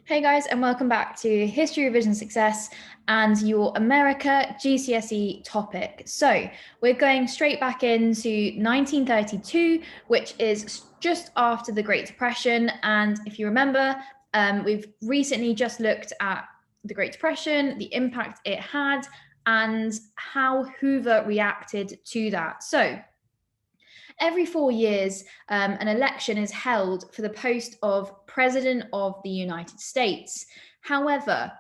Hey guys, and welcome back to History Revision Success and your America GCSE topic. So we're going straight back into 1932, which is just after the Great Depression. And if you remember, we've recently just looked at the Great Depression, the impact it had, and how Hoover reacted to that. So every 4 years, an election is held for the post of President of the United States. However,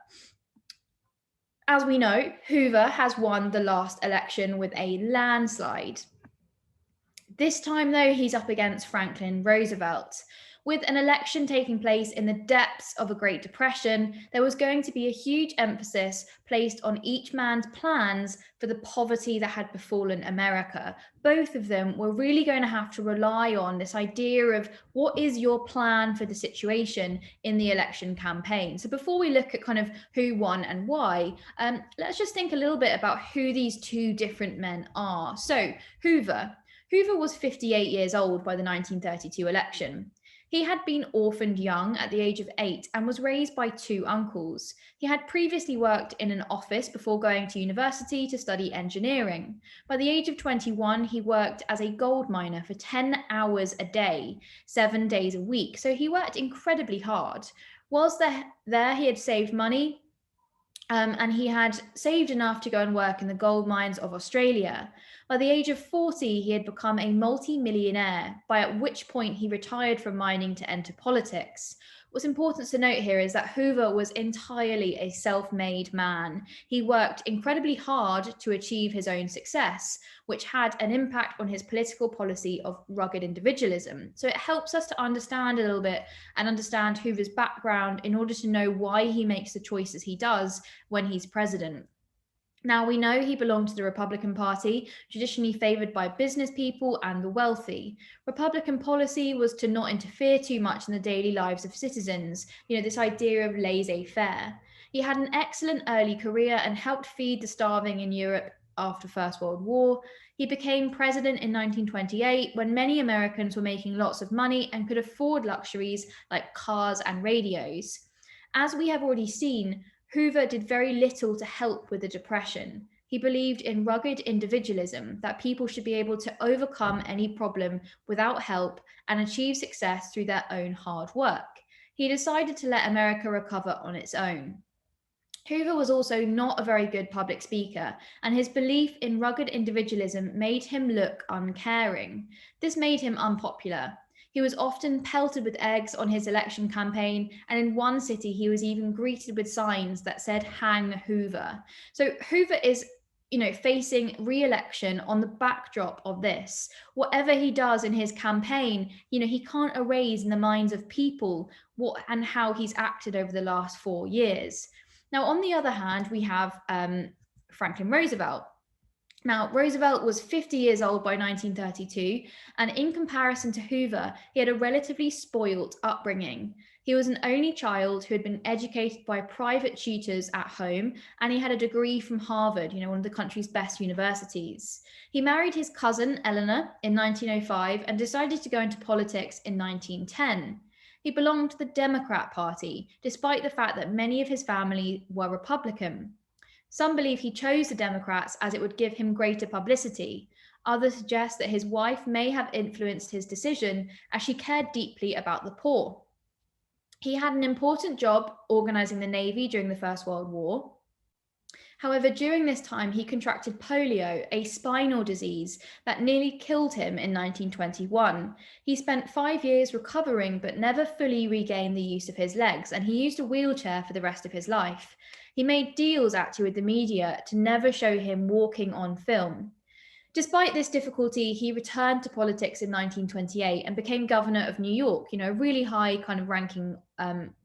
as we know, Hoover has won the last election with a landslide. This time, though, he's up against Franklin Roosevelt. With an election taking place in the depths of a Great Depression, there was going to be a huge emphasis placed on each man's plans for the poverty that had befallen America. Both of them were really going to have to rely on this idea of what is your plan for the situation in the election campaign. So before we look at kind of who won and why, let's just think a little bit about who these two different men are. So Hoover was 58 years old by the 1932 election. He had been orphaned young at the age of 8 and was raised by two uncles. He had previously worked in an office before going to university to study engineering. By the age of 21, he worked as a gold miner for 10 hours a day, 7 days a week. So he worked incredibly hard. Whilst there he had saved money, and he had saved enough to go and work in the gold mines of Australia. By the age of 40, he had become a multi-millionaire, at which point he retired from mining to enter politics. What's important to note here is that Hoover was entirely a self-made man. He worked incredibly hard to achieve his own success, which had an impact on his political policy of rugged individualism. So it helps us to understand a little bit and understand Hoover's background in order to know why he makes the choices he does when he's president. Now, we know he belonged to the Republican Party, traditionally favored by business people and the wealthy. Republican policy was to not interfere too much in the daily lives of citizens, this idea of laissez-faire. He had an excellent early career and helped feed the starving in Europe after First World War. He became president in 1928 when many Americans were making lots of money and could afford luxuries like cars and radios. As we have already seen, Hoover did very little to help with the Depression. He believed in rugged individualism, that people should be able to overcome any problem without help and achieve success through their own hard work. He decided to let America recover on its own. Hoover was also not a very good public speaker, and his belief in rugged individualism made him look uncaring. This made him unpopular. He was often pelted with eggs on his election campaign, and in one city he was even greeted with signs that said "Hang Hoover." So Hoover is facing re-election on the backdrop of this. Whatever he does in his campaign, he can't erase in the minds of people what and how he's acted over the last 4 years. Now, on the other hand, we have Franklin Roosevelt. Now, Roosevelt was 50 years old by 1932, and in comparison to Hoover, he had a relatively spoilt upbringing. He was an only child who had been educated by private tutors at home, and he had a degree from Harvard, one of the country's best universities. He married his cousin, Eleanor, in 1905 and decided to go into politics in 1910. He belonged to the Democrat Party, despite the fact that many of his family were Republican. Some believe he chose the Democrats as it would give him greater publicity. Others suggest that his wife may have influenced his decision as she cared deeply about the poor. He had an important job organizing the Navy during the First World War. However, during this time, he contracted polio, a spinal disease that nearly killed him in 1921. He spent 5 years recovering but never fully regained the use of his legs, and he used a wheelchair for the rest of his life. He made deals actually with the media to never show him walking on film. Despite this difficulty, he returned to politics in 1928 and became governor of New York, a really high kind of ranking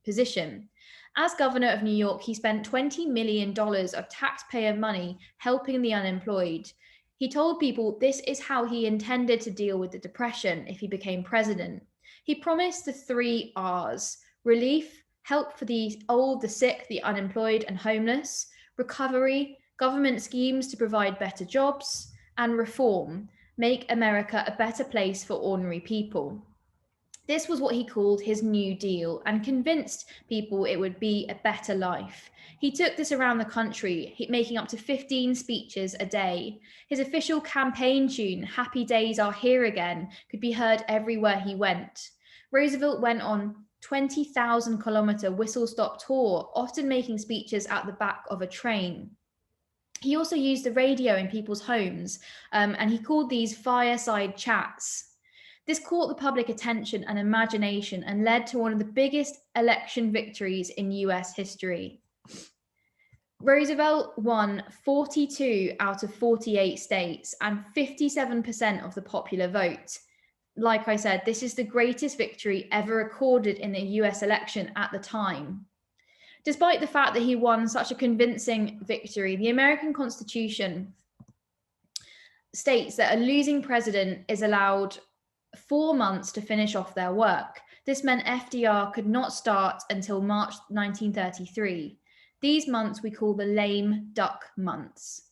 position. As governor of New York, he spent $20 million of taxpayer money helping the unemployed. He told people this is how he intended to deal with the Depression if he became president. He promised the 3 R's: relief, help for the old, the sick, the unemployed and homeless; recovery, government schemes to provide better jobs; and reform, make America a better place for ordinary people. This was what he called his New Deal and convinced people it would be a better life. He took this around the country, making up to 15 speeches a day. His official campaign tune, Happy Days Are Here Again, could be heard everywhere he went. Roosevelt went on 20,000-kilometer whistle-stop tour, often making speeches at the back of a train. He also used the radio in people's homes, and he called these fireside chats. This caught the public attention and imagination and led to one of the biggest election victories in US history. Roosevelt won 42 out of 48 states and 57% of the popular vote. Like I said, this is the greatest victory ever recorded in the US election at the time. Despite the fact that he won such a convincing victory, the American Constitution states that a losing president is allowed 4 months to finish off their work. This meant FDR could not start until March 1933. These months we call the lame duck months.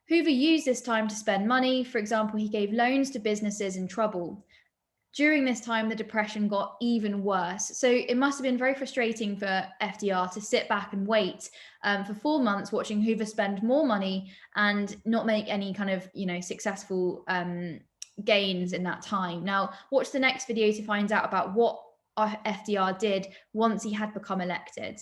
Hoover used this time to spend money. For example, he gave loans to businesses in trouble. During this time, the Depression got even worse. So it must have been very frustrating for FDR to sit back and wait for 4 months watching Hoover spend more money and not make any kind of, successful gains in that time. Now, watch the next video to find out about what FDR did once he had become elected.